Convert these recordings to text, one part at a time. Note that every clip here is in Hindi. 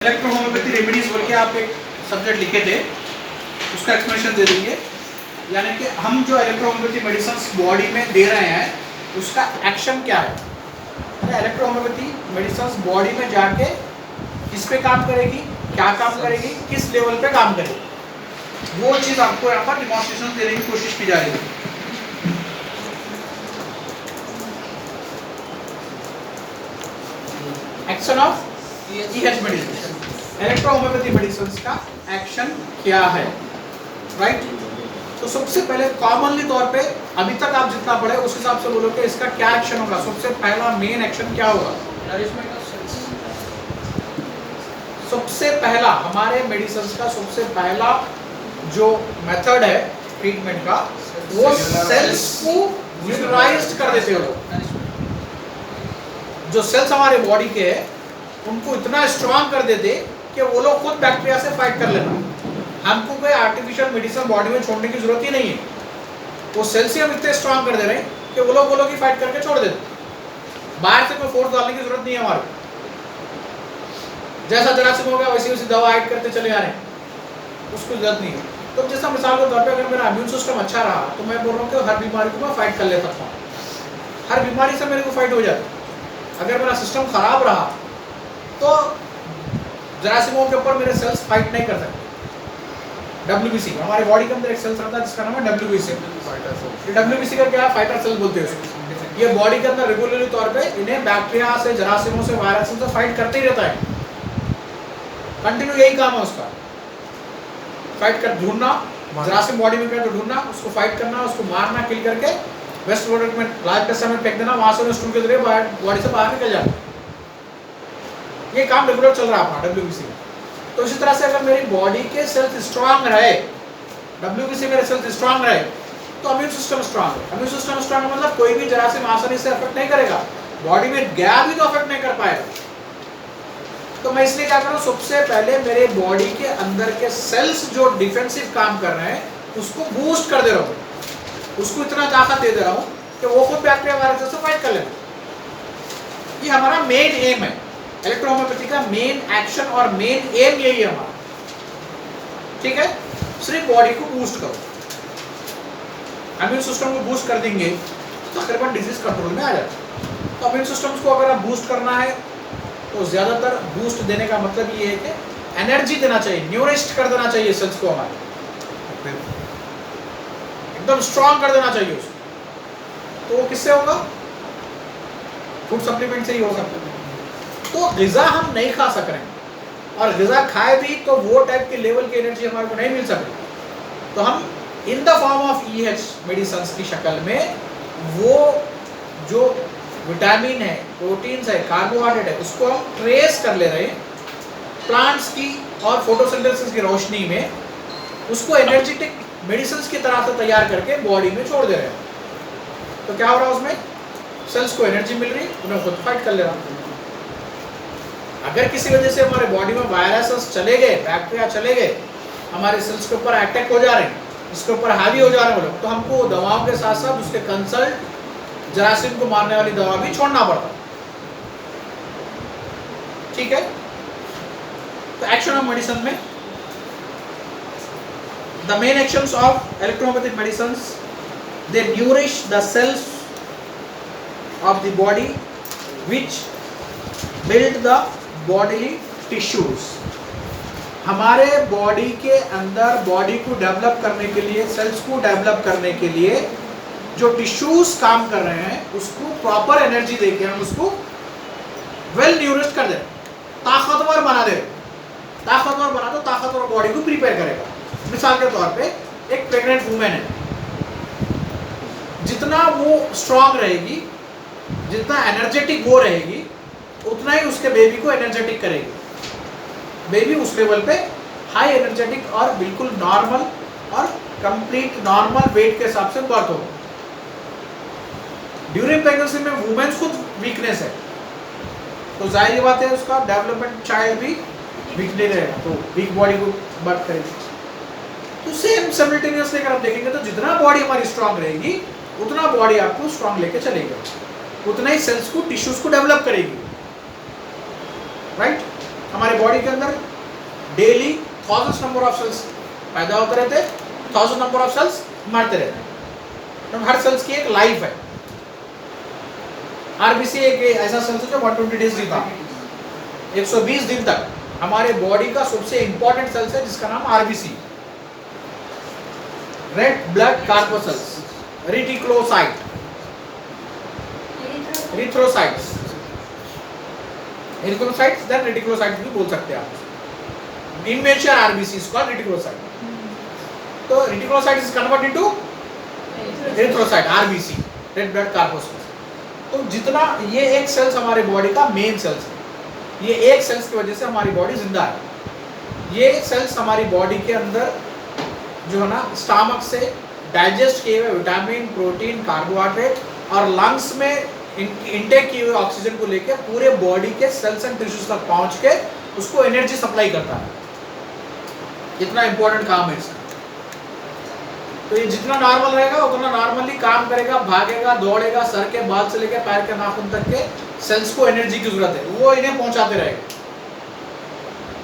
इलेक्ट्रोहोम्योपैथी रेमेडीज बोल के आप एक सब्जेक्ट लिखे थे, उसका एक्सप्लेनेशन दे देंगे। यानी कि हम जो इलेक्ट्रोहोम्योपैथी मेडिसिन बॉडी में दे रहे हैं उसका एक्शन क्या है। इलेक्ट्रोहोम्योपैथी मेडिसिन बॉडी में जाके किस पे काम करेगी, क्या काम करेगी, किस लेवल पे काम करेगी, वो चीज़ आपको यहाँ पर डिमॉन्स्ट्रेशन देने की कोशिश की जा रही है। Action of EH medicine, electrohomeopathy medicine का एक्शन क्या है, राइट। तो सबसे पहले कॉमनली तौर पे अभी तक आप जितना पढ़े उस हिसाब से बोलो कि इसका क्या एक्शन होगा। सबसे पहला मेन एक्शन क्या होगा, सबसे पहला हमारे मेडिसिन का सबसे पहला जो मेथड है ट्रीटमेंट का, वो सेल्स को न्यूट्रलाइज कर देते हो। जो सेल्स हमारे बॉडी के है उनको इतना स्ट्रांग कर देते कि वो लोग खुद बैक्टीरिया से फाइट कर लेना। हमको कोई आर्टिफिशियल मेडिसिन बॉडी में छोड़ने की जरूरत ही नहीं है, वो सेल्स ही हम इतने स्ट्रांग कर दे रहे हैं कि वो लोग की फाइट करके छोड़ देते। बाहर से कोई फोर्स डालने की जरूरत नहीं है हमारे, जैसा जरासीम हो गया वैसी वैसी दवा ऐड करते चले जा रहे हैं, उसको जरूरत नहीं है। तो जैसा मिसाल के तौर पे अगर मेरा इम्यून सिस्टम अच्छा रहा तो मैं बोल रहा हूँ कि हर बीमारी को मैं फाइट कर ले सकता हूँ, हर बीमारी से मेरे को फाइट हो जाती। अगर मेरा सिस्टम खराब रहा तो जरासीमों के ऊपर मेरे सेल्स फाइट नहीं कर सकते। WBC हमारे बॉडी के अंदर एक सेल्स रहता है जिसका नाम है WBC। WBC का क्या है, फाइटर सेल बोलते हैं उसको। ये बॉडी के अंदर रेगुलरली तौर पे इन्हें बैक्टीरिया से, जरासीमों से, वायरस से फाइट करते ही रहता है। कंटिन्यू यही काम है उसका, फाइट कर ढूंढना, जरासीम बॉडी में क्या तो ढूंढना, उसको फाइट करना, उसको मारना, किल करके वेस्ट प्रोडक्ट में लार्ज पेसा में फेंक देना, वहां से स्टूल के जरिए बॉडी से बाहर निकल जाना। ये काम रेगुलर चल रहा है अपना WBC में। तो इसी तरह से अगर मेरी बॉडी के सेल्स स्ट्रांग रहे, WBC मेरे सेल्स स्ट्रांग रहे, तो इम्यून सिस्टम स्ट्रांग है। इम्यून सिस्टम स्ट्रांग मतलब कोई भी जरासीम आसानी से अफेक्ट नहीं करेगा, बॉडी में गया भी तो अफेक्ट नहीं कर पाएगा। तो मैं इसलिए क्या करूं, सबसे पहले मेरे बॉडी के अंदर के सेल्स जो डिफेंसिव काम कर रहे हैं उसको बूस्ट कर दे रहा हूँ, उसको इतना ताकत दे दे रहा हूँ कि वो खुद बैक्टीरिया वायरस से फाइट कर लेना। ये हमारा मेन एम है, इलेक्ट्रोहोम्योपैथी का मेन एक्शन और मेन एम यही है हमारा, ठीक है। सिर्फ बॉडी को बूस्ट करो, इम्यून सिस्टम को बूस्ट कर देंगे तो तकरीबन डिजीज कंट्रोल में आ जाता है। तो इम्यून सिस्टम को अगर आप बूस्ट करना है तो ज्यादातर बूस्ट देने का मतलब ये है कि एनर्जी देना चाहिए, न्यूरिश्ड कर देना चाहिए सेल्स को, हमारे एकदम स्ट्रांग कर देना चाहिए उसको। तो वो किससे होगा, फूड सप्लीमेंट से ही होगा। तो ग़िज़ा हम नहीं खा सक रहे हैं, और ग़िज़ा खाए भी तो वो टाइप के लेवल की एनर्जी हमारे को नहीं मिल सकती। तो हम in the form of EH medicine की शक्ल में वो जो विटामिन है, प्रोटीन्स है, कार्बोहाइड्रेट है, उसको हम ट्रेस कर ले रहे हैं प्लांट्स की और फोटोसिंथेसिस की रोशनी में, उसको एनर्जेटिक मेडिसिन की तरह से तैयार करके बॉडी में छोड़ दे रहे हैं। तो क्या हो रहा है उसमें, सेल्स को एनर्जी मिल रही, उन्हें खुद फाइट कर ले रहा है। अगर किसी वजह से हमारे बॉडी में वायरसेस चले गए, बैक्टीरिया चले गए, हमारे सेल्स के ऊपर अटैक हो जा रहे हैं, इसके ऊपर हावी हो जा रहे हैं वो लोग, तो हमको दवाओं के साथ साथ उसके कंसल्ट जरासीम को मारने वाली दवा भी छोड़ना पड़ता, ठीक है। तो एक्शन ऑफ मेडिसिन में the main actions of electrohomoeopathic medicines, they nourish the cells of the body which build the bodily tissues. हमारे बॉडी के अंदर बॉडी को डेवलप करने के लिए, सेल्स को डेवलप करने के लिए जो टिश्यूज काम कर रहे हैं उसको प्रॉपर एनर्जी देके हम उसको वेल न्यूरिश्ड कर दे, ताकतवर बना दे। ताकतवर बना तो ताकतवर बॉडी को प्रिपेयर करेगा। मिसाल के तौर पे एक प्रेग्नेंट वुमेन है, जितना वो स्ट्रांग रहेगी, जितना एनर्जेटिक वो रहेगी, उतना ही उसके बेबी को एनर्जेटिक करेगी। बेबी उस लेवल पे हाई एनर्जेटिक और बिल्कुल नॉर्मल और कंप्लीट नॉर्मल वेट के हिसाब से बर्थ होगा। ड्यूरिंग प्रेगनेंसी में वुमेन्स खुद वीकनेस है, तो जाहिर बात है उसका डेवलपमेंट चाइल्ड भी वीक नहीं रहेगा, तो वीक बॉडी को बर्थ करेगी। तो सेम सिमिलटेनियसली अगर आप देखेंगे तो जितना बॉडी हमारी स्ट्रांग रहेगी उतना बॉडी आपको स्ट्रांग लेके चलेगी, उतना ही सेल्स को, टिश्यूज को डेवलप करेगी, राइट। हमारे बॉडी के अंदर daily thousands number of cells पैदा होते रहते, 1000 नंबर ऑफ सेल्स मरते रहते। तो हर सेल्स की एक लाइफ है। आरबीसी एक ऐसा सेल्स है जो 120 डेज जीता, 120 दिन तक हमारे बॉडी का सबसे इंपॉर्टेंट सेल्स है जिसका नाम RBC, red blood corpuscles, reticulocyte, erythrocytes, erythrocytes then reticulocytes भी बोल सकते हैं आप। Immature RBC is called reticulocyte. तो reticulocyte is convert into erythrocyte, RBC, red blood corpuscles. तो जितना ये एक सेल्स हमारे बॉडी का मेन सेल्स है, ये एक सेल्स की वजह से हमारी बॉडी जिंदा है। ये सेल्स हमारी बॉडी के अंदर जो है ना स्टमक से डाइजेस्ट किए हुए विटामिन, प्रोटीन, कार्बोहाइड्रेट और लंग्स में इनटेक किए हुए ऑक्सीजन को लेकर पूरे बॉडी के सेल्स एंड टिश्यूज तक पहुंच के उसको एनर्जी सप्लाई करता है। इतना इंपॉर्टेंट काम है इसका। तो ये जितना नॉर्मल रहेगा उतना नॉर्मली काम करेगा, भागेगा, दौड़ेगा, सर के बाल से लेकर पैर के नाखून तक के सेल्स को एनर्जी की जरूरत है, वो इन्हें पहुंचाते रहेगा।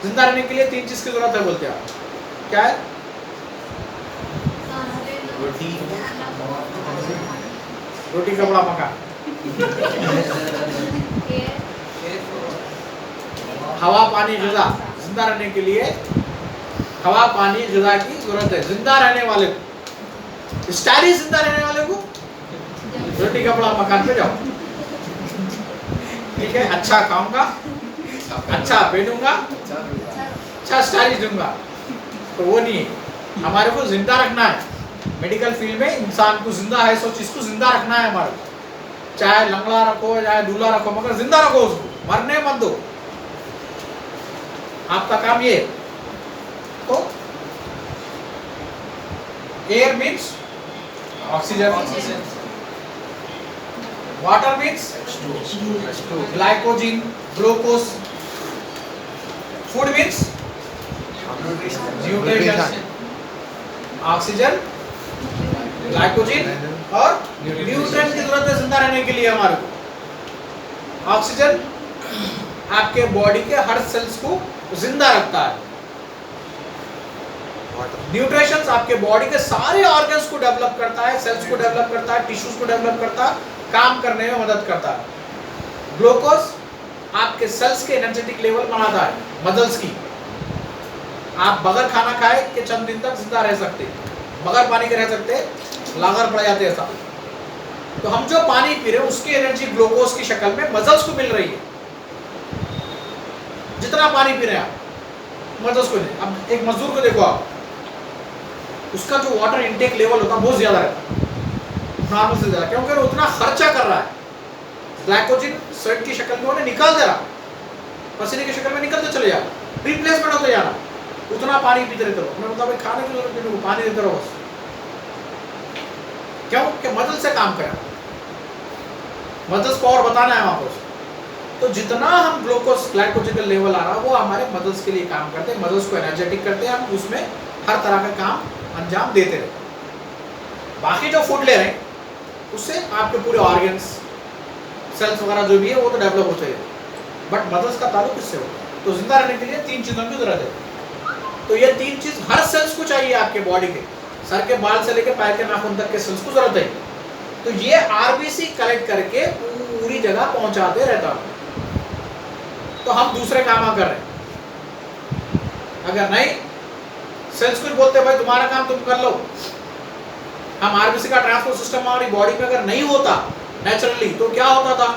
जिंदा रहने के लिए 3 चीज की जरूरत है बोलते हैं आप, क्या है? रोटी कपड़ा मकान, हवा पानी ग़िज़ा। जिंदा रहने के लिए हवा पानी ग़िज़ा की जरूरत है। जिंदा रहने वाले को, स्टाइली जिंदा रहने वाले को रोटी कपड़ा मकान पे जाओ, ठीक है? अच्छा खाऊंगा, अच्छा पहनूंगा, अच्छा स्टाइलिश दूंगा, तो वो नहीं है। हमारे को जिंदा रखना है। मेडिकल फील्ड में इंसान को जिंदा है, सो चीज को जिंदा रखना है हमारे को। चाहे लंगड़ा रखो, चाहे दूल्हा रखो, मगर जिंदा रखो उसको, मरने मत दो। आपका काम ये। तो air means oxygen, water means glycogen, glucose, food means nutrition, oxygen, glycogen और न्यूट्रिएंट की जरूरत है जिंदा रहने के लिए हमारे को। ऑक्सीजन आपके बॉडी के हर सेल्स को जिंदा रखता है। न्यूट्रिशंस आपके बॉडी के सारे ऑर्गन्स को डेवलप करता है, सेल्स को डेवलप करता है, टिश्यूज को डेवलप करता है, काम करने में मदद करता है। ग्लूकोज आपके सेल्स के एनर्जेटिक लेवल बनाता है, मसल्स की। आप बगैर खाना खाए के चंद दिन तक जिंदा रह सकते, बगैर पानी के रह सकते, लागर पड़ जाते ऐसा। तो हम जो पानी पी रहे हैं उसकी एनर्जी ग्लूकोज की शक्ल में मसल्स को मिल रही है। जितना पानी पी रहे हैं आप मसल्स को नहीं। अब एक मजदूर को देखो आप, उसका जो वाटर इनटेक लेवल होता है बहुत ज्यादा रहता है, नॉर्मल से ज्यादा, क्योंकि वो उतना खर्चा कर रहा है। ग्लाइकोजन स्वेट की शक्ल में उन्हें निकाल दे रहा, पसीने की शक्ल में निकलते चले जा, रिप्लेसमेंट होते जा रहा। उतना पानी पीते रहते रहो, मतलब भाई खाने की जरूरत नहीं, पानी देते रहो बस। क्यों? कि मसल्स से काम करें, मसल्स को और बताना है वहां पर। तो जितना हम ग्लूकोज ग्लाइकोजन का लेवल आ रहा है वो हमारे मसल्स के लिए काम करते हैं, मसल्स को एनर्जेटिक करते हैं, हम उसमें हर तरह का काम अंजाम देते रहते। बाकी जो फूड ले रहे हैं उससे आपके पूरे ऑर्गन्स, सेल्स वगैरह जो भी है वो तो डेवलप होते हैं, बट मसल्स का ताल्लुक किससे होता है? तो जिंदा रहने के लिए 3 चीजों की जरूरत है। तो ये 3 चीज हर सेल्स को चाहिए आपके बॉडी के, सर के बाल से लेकर पैर के नाखून तक के सेल्स को जरूरत है। तो ये आरबीसी कलेक्ट करके पूरी जगह पहुंचाते रहता है। तो हम दूसरे काम कर रहे हैं। अगर नहीं, सेल्स को बोलते भाई तुम्हारा काम तुम कर लो। हम आरबीसी का ट्रांसपोर्ट सिस्टम हमारी बॉडी में अगर नहीं होता नेचुरली तो क्या होता था?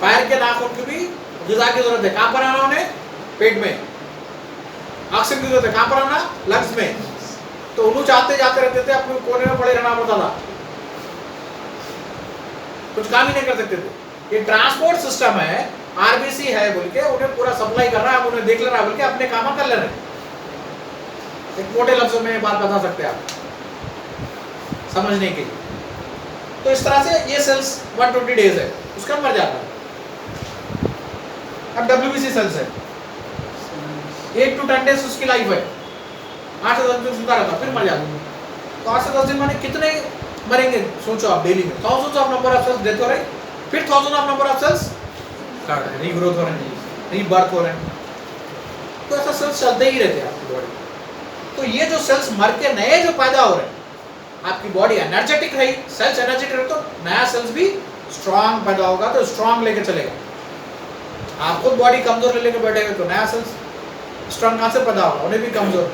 पैर के नाखून की भी ग़िज़ा की जरूरत है, कहां पर आना उन्हें? पेट में। ऑक्सीजन की जरूरत है, कहां पर आना? लंग्स में। तो उन्हें जाते जाते रहते थे, अपने कोने में पड़े रहना पड़ता था, कुछ काम ही नहीं कर सकते थे। ये ट्रांसपोर्ट सिस्टम है, आरबीसी है बोल के उन्हें पूरा सप्लाई कर रहा है, उन्हें देख ले रहा है बोल के अपने काम कर ले रहे हैं। एक मोटे लफ्जों में बात बता सकते हैं आप समझने के लिए। तो इस तरह से ये सेल्स 120 डेज है, उसका मर जाता है। अब डब्ल्यूबीसी सेल्स है, 8 to 10 डेज उसकी लाइफ है, 8 से 10 दिन जिंदा रहता फिर मर जाता। तो 8 से 10 दिन माने कितने मरेंगे सोचो आप डेली में? Thousands of number of cells death हो रहे, फिर thousand of number of cells regrowth हो रहे हैं। रीबर्थ हो रहे हैं, तो ऐसा सेल्स चलते ही रहते हैं आपकी बॉडी। तो ये जो सेल्स मर के नए जो पैदा हो रहे हैं, आपकी बॉडी एनर्जेटिक रही, सेल्स एनर्जेटिक रहे, तो नया सेल्स भी स्ट्रांग पैदा होगा, तो स्ट्रांग लेके चलेगा। आप खुद बॉडी कमजोर लेके बैठेंगे तो नया सेल्स स्ट्रांग कहां से पैदा होगा, उन्हें भी कमजोर।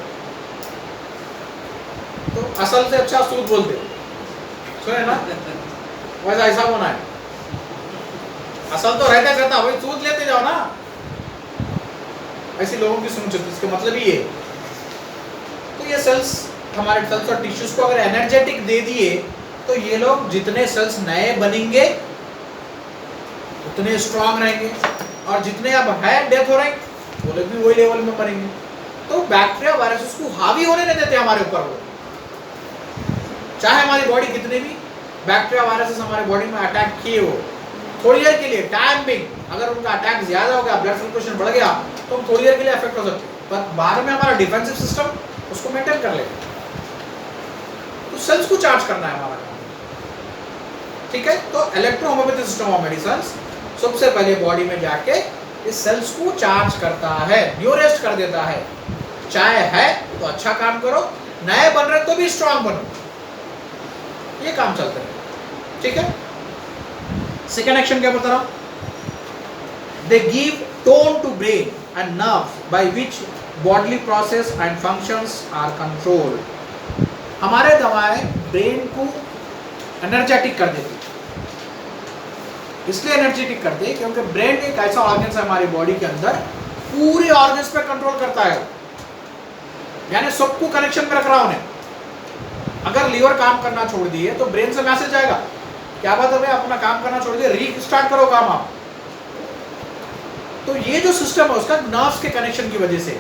तो असल से अच्छा सूद बोलते सुने ना, वैसा ऐसा होना है। असल तो रहता वही सूद लेते जाओ ना, ऐसे लोगों की सुन चुकी, इसका मतलब ही है। तो ये सेल्स, हमारे सेल्स और टिश्यूज को अगर एनर्जेटिक दे दिए तो ये लोग जितने सेल्स नए बनेंगे उतने स्ट्रांग रहेंगे, और जितने अब है डेथ हो रहे हैं वो लोग भी वही लेवल में बनेंगे। तो बैक्टीरिया वायरसेस को हावी होने नहीं देते हमारे ऊपर वो, चाहे हमारी बॉडी कितने भी बैक्टीरिया वायरसेस हमारे बॉडी में अटैक किए हो, थोड़ी देर के लिए टाइम बिंग, अगर उनका अटैक ज्यादा हो गया, ब्लड सर्कुलेशन बढ़ गया, तो हम थोड़ी देर के लिए अफेक्ट हो सकते हैं, पर बाद में हमारा डिफेंसिव सिस्टम उसको मेंटेन कर लेगा। तो सेल्स को चार्ज करना है हमारा काम, ठीक है। तो इलेक्ट्रोहोम्योपैथी सिस्टम ऑफ मेडिसिन सबसे पहले बॉडी में जाके इस सेल्स को चार्ज करता है, न्यूरेस्ट कर देता है। चाहे है तो अच्छा काम करो, नए बन रहे तो भी स्ट्रांग बनो, ये काम चलता है, ठीक है। सेकेंड एक्शन क्या बता रहा हूं, they give tone to brain and nerves by which bodily process and functions are controlled. हमारे दवाएं ब्रेन को एनर्जेटिक कर देती, इसलिए एनर्जेटिक करते हैं क्योंकि ब्रेन एक ऐसा ऑर्गन है हमारी बॉडी के अंदर, पूरे ऑर्गन्स पे कंट्रोल करता है, यानी सबको कनेक्शन में रख रहा उन्हें। अगर लीवर काम करना छोड़ दिए तो ब्रेन से मैसेज आएगा, क्या बात है भाई अपना काम करना छोड़ दिए, रीस्टार्ट करो काम आप। तो ये जो सिस्टम है उसका नर्व्स के कनेक्शन की वजह से।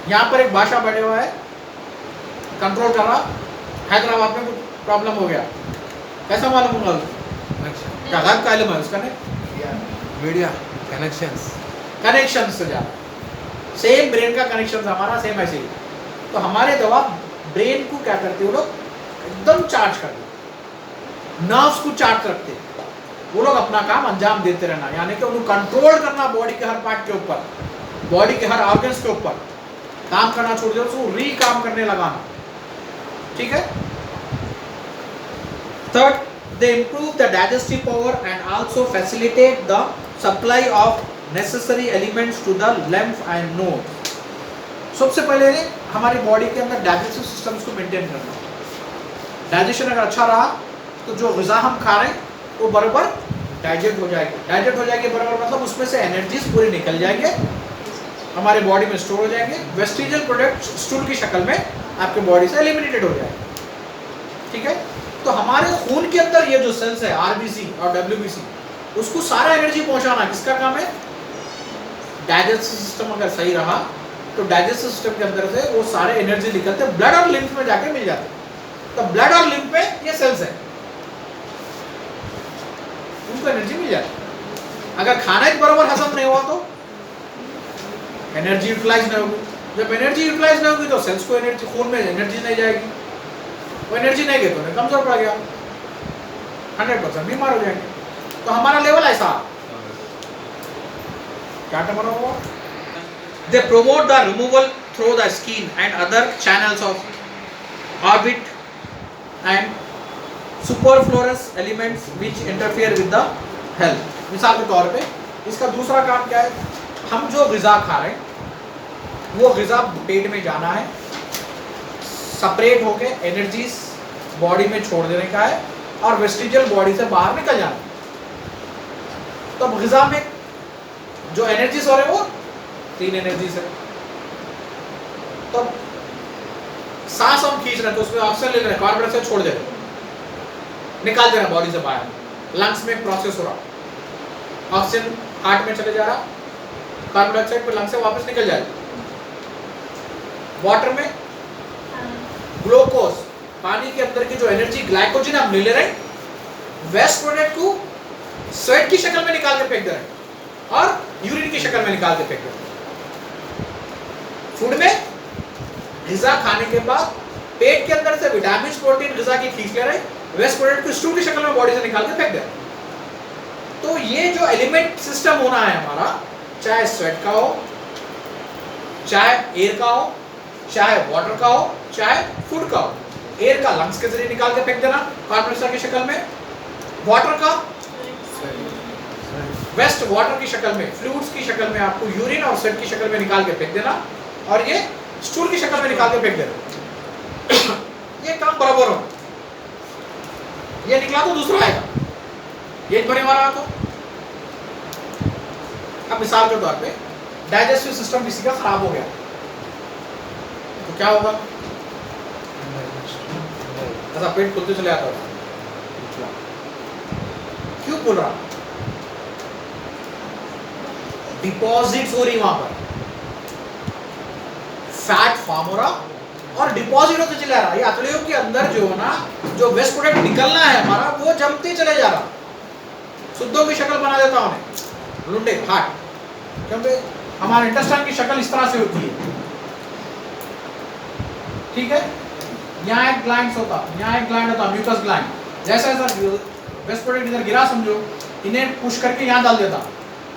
यहां पर एक भाषा बैठे हुआ है, कंट्रोल कर रहा, हैदराबाद में कुछ प्रॉब्लम हो गया, कैसा मालूम होगा क्या गलत कालम है उसका, नहीं मीडिया कनेक्शंस से जा सेम ब्रेन का कनेक्शन हमारा सेम ऐसे ही। तो हमारे दवा ब्रेन को क्या करते वो लोग एकदम चार्ज कर देते, नर्व्स को चार्ज रखते, वो लोग अपना काम अंजाम देते रहना, यानी कि उनको कंट्रोल करना बॉडी के हर पार्ट के ऊपर, बॉडी के हर ऑर्गन्स के ऊपर। काम करना छोड़ दिया उसको री काम करने लगाना, ठीक है। Third, they improve the digestive power and also facilitate the supply of necessary elements to the lymph and nodes. सबसे पहले हमारी बॉडी के अंदर डाइजेस्टिव सिस्टम्स को मेंटेन करना। डाइजेशन अगर अच्छा रहा तो जो ग़िज़ा हम खा रहे हैं वो बराबर डाइजेस्ट हो जाएगी, बराबर मतलब उसमें से एनर्जीज पूरी निकल जाएंगे, हमारे बॉडी में स्टोर हो जाएंगे, वेस्टिजियल प्रोडक्ट स्टूल की शक्ल में आपके बॉडी से एलिमिनेटेड हो जाएगा, ठीक है। तो हमारे खून के अंदर ये जो सेल्स है आरबीसी और डब्ल्यूबीसी, उसको सारा एनर्जी पहुंचाना किसका काम है, डाइजेस्टिव सिस्टम अगर सही रहा तो डाइजेस्टिव सिस्टम के अंदर से वो सारे एनर्जी निकलते ब्लड और लिम्फ में जाके मिल जाते, तो ब्लड और लिम्फ में ये सेल्स है, उनको एनर्जी मिल जाती। अगर खाना ही बराबर हजम नहीं हुआ तो एनर्जी यूटिलाइज नहीं होगी, जब एनर्जी यूटिलाइज नहीं होगी तो सेल्स को एनर्जी, खून में एनर्जी नहीं जाएगी, वो एनर्जी नहीं गई तो उन्हें कमजोर पड़ गया, 100% बीमार हो जाएंगे। तो हमारा लेवल ऐसा क्या नंबर होगा, they promote the removal through the skin and other channels of orbit and superfluous elements which interfere with the health. मिसाल के तौर पे इसका दूसरा काम क्या है, हम जो ग़िज़ा खा रहे हैं वो ग़िज़ा पेट में जाना है, सेपरेट होके एनर्जीज बॉडी में छोड़ देने का है और वेस्टिजियल बॉडी से बाहर निकल जाना है। तो ग़िज़ा में जो एनर्जीज हो रहे हैं वो 3 एनर्जीज है। तो सांस हम खींच रहे हैं तो उसमें ऑक्सीजन ले रहे हैं, कार्बन डाइऑक्साइड छोड़ दे रहे हैं, निकाल दे रहे हैं बॉडी से बाहर, लंग्स में एक प्रोसेस हो रहा, ऑक्सीजन हार्ट में चले जा रहा, कार्बन डाइऑक्साइड पे लंग्स से वापस निकल जाएगा। वाटर में ग्लूकोज, पानी के अंदर की जो एनर्जी ग्लाइकोजन हम ले रहे हैं, वेस्ट प्रोडक्ट को स्वेट की शक्ल में निकाल के फेंक दे रहे हैं और यूरिन की शक्ल में निकाल के फेंक दे रहे हैं। फूड में ग़िज़ा खाने के बाद पेट के अंदर से विटामिन प्रोटीन ग़िज़ा की खींच ले रहे हैं, वेस्ट प्रोडक्ट को स्टूल की शक्ल में बॉडी से निकाल के फेंक दे रहे हैं। तो तो ये जो एलिमेंट सिस्टम होना है हमारा, चाहे स्वेट का हो, चाहे एयर का हो, चाहे वाटर का हो, चाहे फूड का हो। एयर का लंग्स के जरिए निकाल के फेंक देना कार्बन डाइऑक्साइड की शक्ल में, वाटर का वेस्ट वाटर की शक्ल में, फ्लूइड्स की शक्ल में आपको यूरिन और स्वेट की शक्ल में निकाल के फेंक देना, और ये स्टूल की शक्ल में निकाल के फेंक देना। ये काम बराबर हो, ये निकला तो दूसरा आएगा, ये बने वाला तो। अब मिसाल के तौर पे डाइजेस्टिव सिस्टम किसी का खराब हो गया तो क्या होगा? ऐसा पेट खुलते चले आता होगा। क्यों बोल रहा? डिपॉजिट्स हो रही वहां पर, फैट फॉर्म हो रहा और डिपॉजिट होते चले आ रहा। ये आंतड़ियों के अंदर जो ना जो वेस्ट प्रोडक्ट निकलना है हमारा, वो जमते चले जा रहा, शुद्धों की शक्ल बना देता उन्हें, लुंडे हार्ट, क्योंकि हमारे इंटेस्टाइन की शक्ल इस तरह से होती है। ठीक है, यहाँ एक ग्लैंड होता, यहाँ एक ग्लैंड होता, म्यूकस ग्लैंड। जैसा ऐसा वेस्ट प्रोडक्ट इधर गिरा समझो, इन्हें पुश करके यहाँ डाल देता,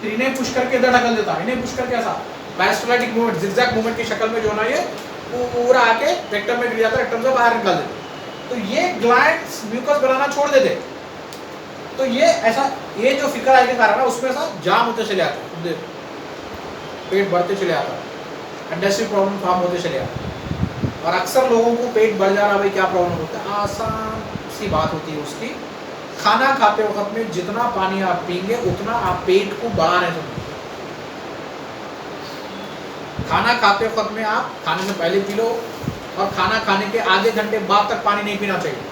फिर इन्हें पुश करके इधर ढकल देता, इन्हें पुश करके ऐसा पैरास्टोलाइटिक मूवमेंट, जिगजैग मूवमेंट की शक्ल में जो ना ये पूरा आके रेक्टम में गिर जाता, रेक्टम से बाहर निकाल देते। तो ये ग्लैंड्स म्यूकस बनाना छोड़ देते, तो ये ऐसा, ये जो फिकर आए के कारण है उसमें ऐसा जाम होते चले आते, पेट बढ़ते चले आता, इंडाइजेस्टिव प्रॉब्लम फॉर्म होते चले आते। और अक्सर लोगों को पेट बढ़ जा रहा, भाई क्या प्रॉब्लम होता है? आसान सी बात होती है उसकी, खाना खाते वक्त में जितना पानी आप पीएंगे उतना आप पेट को बढ़ा रहे हैं। खाना खाते वक्त में आप खाने से पहले पी लो, और खाना खाने के आधे घंटे बाद तक पानी नहीं पीना चाहिए।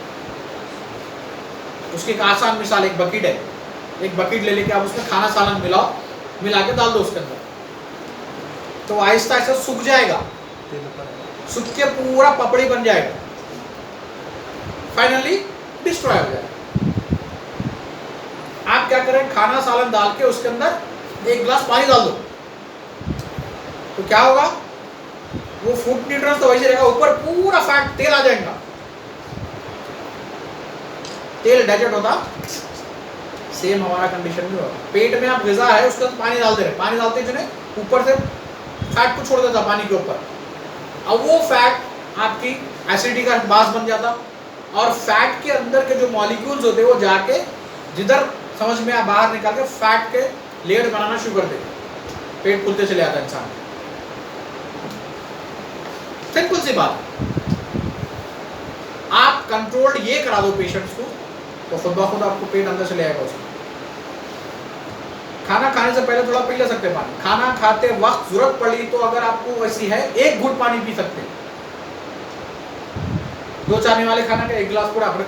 उसकी एक आसान मिसाल, एक बकेट है, एक बकेट ले लेके आप उसमें खाना सालन मिलाओ, मिला के डाल दो उसके अंदर, तो आहिस्ता आहिस्ता सूख जाएगा, सूख के पूरा पपड़ी बन जाएगा, फाइनली डिस्ट्रॉय हो जाएगा। आप क्या करें, खाना सालन डाल के उसके अंदर एक गिलास पानी डाल दो, तो क्या होगा? वो फूड न्यूट्रिएंट्स तो वैसे रहेगा, ऊपर पूरा फैट तेल आ जाएगा, तेल डाइजेस्ट होता। सेम हमारा कंडीशन भी होगा, पेट में आप ग़िज़ा है उसके अंदर पानी डाल दे रहे, पानी डालते चले ऊपर से फैट को छोड़ देता पानी के ऊपर, अब वो फैट आपकी एसिडिटी का बास बन जाता, और फैट के अंदर के जो मॉलिक्यूल्स होते हैं वो जाके जिधर समझ में बाहर निकाल के फैट के लेयर बनाना शुरू कर देते, पेट खुलते चले आता इंसान। सिंपल सी बात, आप कंट्रोल ये करा दो पेशेंट्स को, तो खुद ब खुद आपको पेट अंदर चले आएगा उसको। खाना खाने से पहले थोड़ा पी ले सकते हैं पानी, खाना खाते वक्त जरूरत पड़ी तो अगर आपको वैसी है एक घूंट पानी पी सकते हैं, 2 चाने वाले खाना का 1 गिलास पूरा अपने,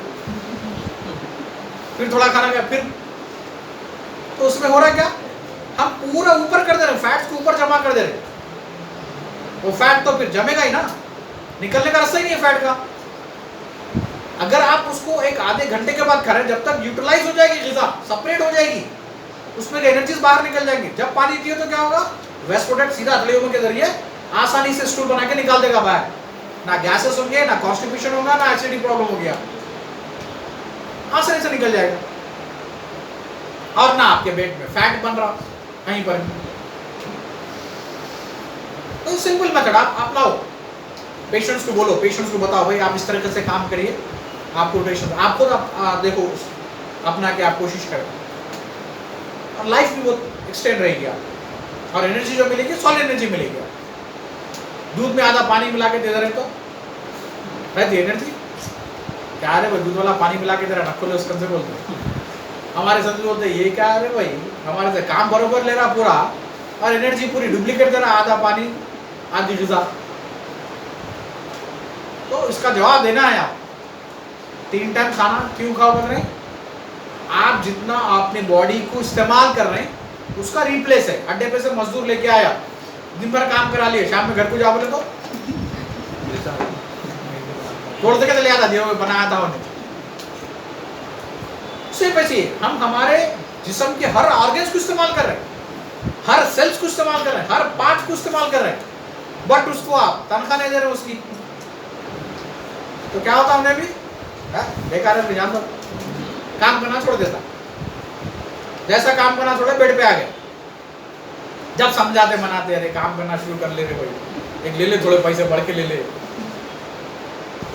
फिर थोड़ा खाना का, फिर तो उसमें हो रहा क्या, हम पूरा ऊपर कर दे रहे, फैट्स को ऊपर जमा कर दे रहे, वो फैट तो फिर जमेगा ही ना, निकलने का रास्ता ही नहीं है फैट का। अगर आप उसको एक आधे घंटे के बाद खा रहे हैं, जब तक यूटिलाइज हो जाएगी ग़िज़ा, सेपरेट हो जाएगी, उसमें एनर्जीज बाहर निकल जाएंगी, जब पानी पिए तो क्या होगा, वेस्ट प्रोडक्ट सीधा अतड़ियों के जरिए आसानी से स्टूल बना के निकाल देगा बाहर, ना गैसेस होंगे, ना कॉन्स्टिपेशन होगा, ना एसिडिटी प्रॉब्लम हो गया, आसानी से निकल जाएगा, और ना आपके पेट में फैट बन रहा कहीं पर। तो सिंपल मेथड आप अपनाओ, पेशेंट्स को बोलो, पेशेंट्स को बताओ भाई आप इस तरीके से काम करिए, आपको टेंशन, आप खुद देखो अपना के आप कोशिश करें, और लाइफ भी बहुत एक्सटेंड रहेगी आप, और एनर्जी जो मिलेगी सॉलिड एनर्जी मिलेगी। दूध में आधा पानी मिला के दे रहे तो रहती एनर्जी, क्या है भाई दूध वाला पानी मिला के दे रहा, नक्को उसके से बोलते हमारे संत बोलते ये क्या है भाई, हमारे से काम बरोबर ले रहा पूरा, और एनर्जी पूरी डुप्लीकेट दे रहा, आधा पानी आधी ग़िज़ा। तो इसका जवाब देना है, आप 3 टाइम खाना क्यों खाओ कर रहे हैं, आप जितना अपने बॉडी को इस्तेमाल कर रहे हैं उसका रिप्लेस है। अड्डे पे से मजदूर लेके आया, दिन भर काम करा लिया, शाम में घर को जा बोले तो तोड़ दे के ले आता, जो बनाया था उन्हें। सिर्फ ऐसे हम हमारे जिस्म के हर ऑर्गन्स को इस्तेमाल कर रहे हैं, हर सेल्स को इस्तेमाल कर रहे हैं, हर पार्ट को इस्तेमाल कर रहे हैं, बट उसको आप तनख्वाह नहीं दे रहे उसकी, तो क्या होता उन्हें भी बेकार है, जान दो, काम करना छोड़ देता। जैसा काम करना छोड़ा बेड पे आ गए। जब समझाते मनाते अरे काम करना शुरू कर ले रे भाई, एक ले ले थोड़े पैसे बढ़ के ले ले,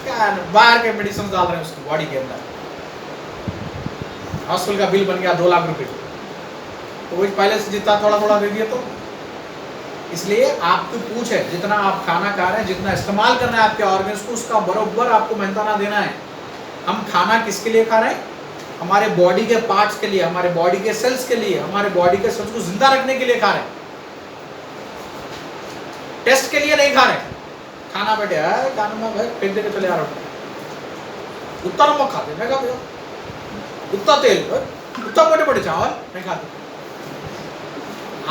क्या बाहर के मेडिसिन डाल रहे हैं उसकी बॉडी के अंदर। हॉस्पिटल का बिल बन गया 2 लाख रुपए, तो वही पहले से जितना थोड़ा थोड़ा दे दिया। तो इसलिए आपकी पूछ है, जितना आप खाना खा रहे हैं, जितना इस्तेमाल करना है आपके ऑर्गन्स को, उसका बरोबर आपको मेहनताना देना है। हम खाना किसके लिए खा रहे हैं? हमारे बॉडी के पार्ट्स के लिए, हमारे बॉडी के सेल्स के लिए, हमारे बॉडी के सेल्स को जिंदा रखने के लिए खा रहे हैं, टेस्ट के लिए नहीं खा रहे। खाना बैठे है खाना में भाई फेंक दे के चले आ रहा हूँ, उतना नमक खाते मैं खाते, उतना तेल, उतना मोटे मोटे चावल नहीं खाते।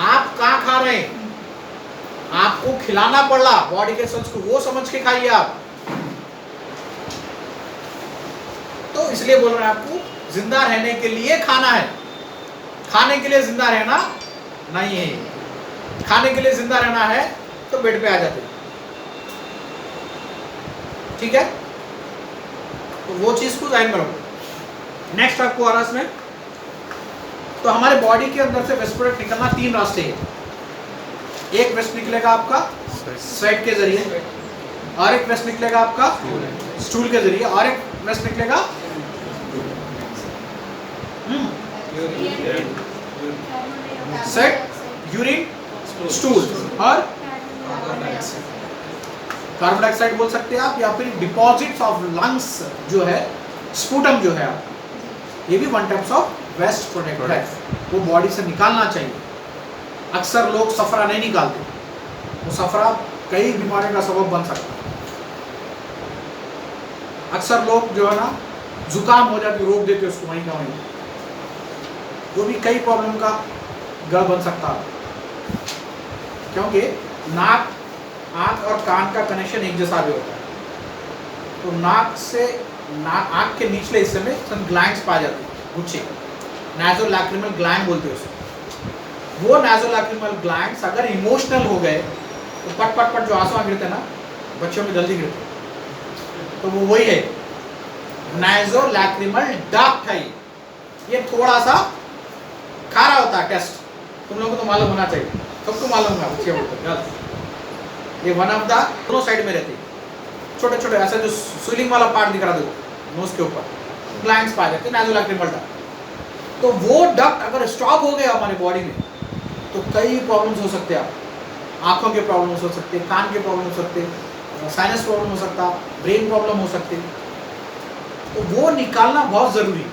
आप कहाँ खा रहे हैं? आपको खिलाना पड़ रहा बॉडी के सेल्स को, वो समझ के खाइए आप। तो इसलिए बोल रहे हैं आपको जिंदा रहने के लिए खाना है, खाने के लिए जिंदा रहना नहीं है। खाने के लिए जिंदा रहना है तो बेड पे आ जाते, ठीक है? तो वो चीज को ध्यान में रखो। नेक्स्ट आपको आ रहा है इसमें, तो हमारे बॉडी के अंदर से वेस्ट प्रोडक्ट निकलना 3 रास्ते हैं। एक वेस्ट निकलेगा आपका स्वेट के जरिए, और एक वेस्ट निकलेगा आपका स्टूल के जरिए, और एक वेस्ट निकलेगा स्वेट, यूरिन, स्टूल और कार्बन डाइऑक्साइड बोल सकते हैं आप, या फिर डिपॉजिट्स ऑफ लंग्स जो है, स्पूटम जो है आप, ये भी one types of waste product है, वो बॉडी से निकालना चाहिए। अक्सर लोग सफरा नहीं निकालते, वो सफरा कई बीमारियों का सबब बन सकता है। अक्सर लोग जो है ना जुकाम हो जाती है, रोक देते उसको वहीं का वहीं, वो भी कई प्रॉब्लम का गढ़ बन सकता है, क्योंकि नाक, आंख और कान का कनेक्शन एक जैसा भी होता है। तो नाक से आंख के निचले हिस्से में some ग्लैंड्स पाए जाते हैं, गुच्छे, नासोलैक्रिमल ग्लैंड बोलते हैं उसको। वो नासोलैक्रिमल ग्लैंड्स अगर इमोशनल हो गए तो पट पट पट जो आंसू गिरते हैं ना, बच्चों में जल्दी गिरते हैं, तो वो वही है नासोलैक्रिमल डक्ट है। ये थोड़ा सा खारा होता है, टेस्ट तुम लोगों को तो मालूम होना चाहिए, सबको मालूम है बच्चे बोलते। ये वन ऑफ द दोनों साइड में रहती है, छोटे छोटे ऐसा जो स्विलिंग वाला पार्ट दिख रहा है नोज के ऊपर, ग्लैंड्स पाए जाते हैं नासोलैक्रिमल डक्ट। तो वो डक्ट अगर स्टॉप हो गया हमारे बॉडी में तो कई प्रॉब्लम्स हो सकते हैं। आप आंखों के प्रॉब्लम्स हो सकते हैं, कान के प्रॉब्लम हो सकते हैं, साइनस प्रॉब्लम हो सकता, ब्रेन प्रॉब्लम हो सकते। तो वो निकालना बहुत जरूरी है।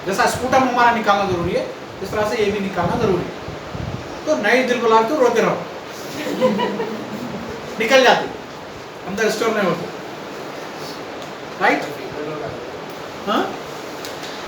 जैसा स्पूटम हमारा निकालना जरूरी है, इस तरह से ये भी निकालना जरूरी है। तो नई दिल बुला तो रोते रहो निकल जाती, अंदर स्टोर नहीं होती, राइट?